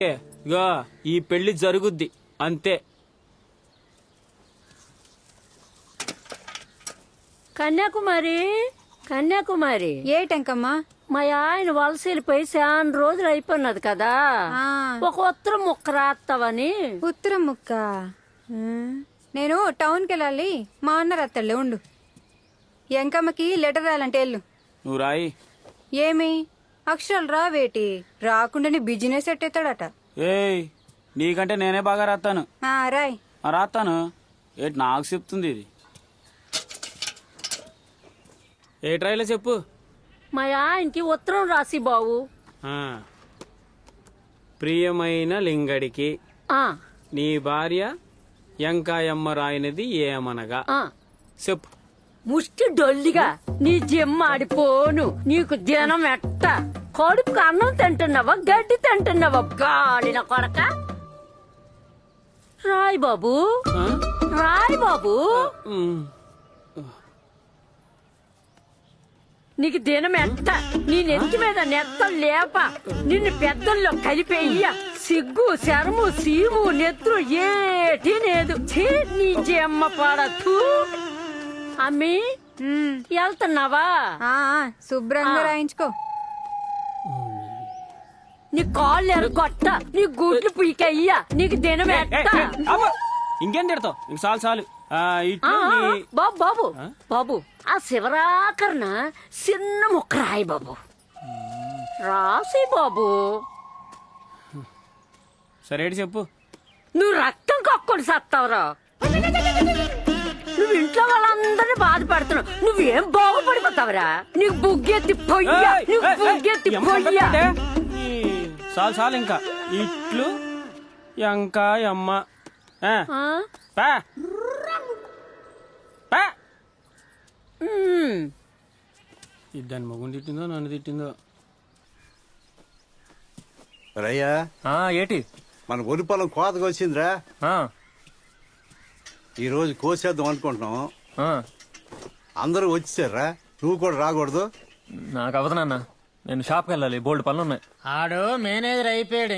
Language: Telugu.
ఇగో ఈ పెళ్లి జరుగుద్ది అంతే. కన్యాకుమారి కన్యాకుమారి ఏటంకమ్మా? మా ఆయన వలస వెళ్ళిపోయి చాలా రోజులు అయిపోయినది కదా, ఒక ఉత్తరం ముక్క రాస్తావని. ఉత్తరం ముక్క? నేను టౌన్కి వెళ్ళాలి, మా అన్న రత్తళ్ళే ఉండు. ఎంకమ్మకి లెటర్ రాయాలంటే వెళ్ళు. నువ్వు రాయి. ఏమి అక్షరాలు రావేటి? రాకుండానే బిజినెస్ ఎట్టేస్తాడట. ఏయ్ నీకంటే నేనే బాగా రాస్తాను. రాయ్. రాస్తాను. ఏంటి నాకు చెప్తుంది ఇది? ఏ ట్రైలో చెప్పు. మా ఆయనకి ఉత్తరం రాసి బావు. ప్రియమైన లింగడికి ఆ నీ భార్య ఎంకాయమ్మ రాయినది ఏమనగా ఆ చెప్పు. ముష్టి డొల్లిగా నీ జిమ్మాడిపోను. నీకు దినం ఎట్ట? కడుపుకు అన్నం తింటున్నావా, గడ్డి తింటున్నావా? గాలిన కొరక. రాయ్ బాబు, ఆ? రాయ్ బాబు. ఉమ్. నీకు దినం ఎట్ట? నీ నెత్తి మీద నెత్త లేప, నిన్ను పెద్దల్లో కలిపేయ్య. సిగ్గు శరము సీము నెత్తురు ఏటి లేదు. ఛీ, నీ జమ్మ పడతూ. అమ్మి వెళ్తున్నావా? శుభ్రంగా రాయించుకో. నీ కాళ్ళు ఎరగొట్ట, నీ గుడ్లు పీకయ్యా. నీకు దినం ఎట్ట? ఇంకేం తిడతావు? ఇంక చాలు చాలు. ఇట్లు నీ- బాబు బాబు బాబు, ఆ శివరాకరణ చిన్న ముక్క రాయి బాబు. రాసి బాబు. సరేటి చెప్పు. నువ్వు రక్తం కక్కుని సత్తావురా. నువ్వు ఇంట్లో వాళ్ళందరినీ బాధపడుతున్నావు. నువ్వేం బాగుపడిపోతావురా? నీకు బుగ్గెత్తి పొయ్యా, నీకు బుగ్గెత్తి పొయ్యా. చాలు చాలు. ఇంకా ఇట్లు ఎంకాయమ్మ. ఆ? పా పా. ఇద్దాన్ని మగుని తిట్టిందో నన్ను తిట్టిందో. రయ్యా, ఏటి మన వరి పొలం కోతకు వచ్చిందిరా. ఈ రోజు కోసేద్దాం అనుకుంటున్నాం. అందరూ వచ్చేసారా? నువ్వు కూడా రాకూడదు? నాకు అవదు నాన్న, నేను షాప్కి వెళ్ళాలి, బోల్డ్ పనులు ఉన్నాయి. ఆడు మేనేజర్ అయిపోయాడు.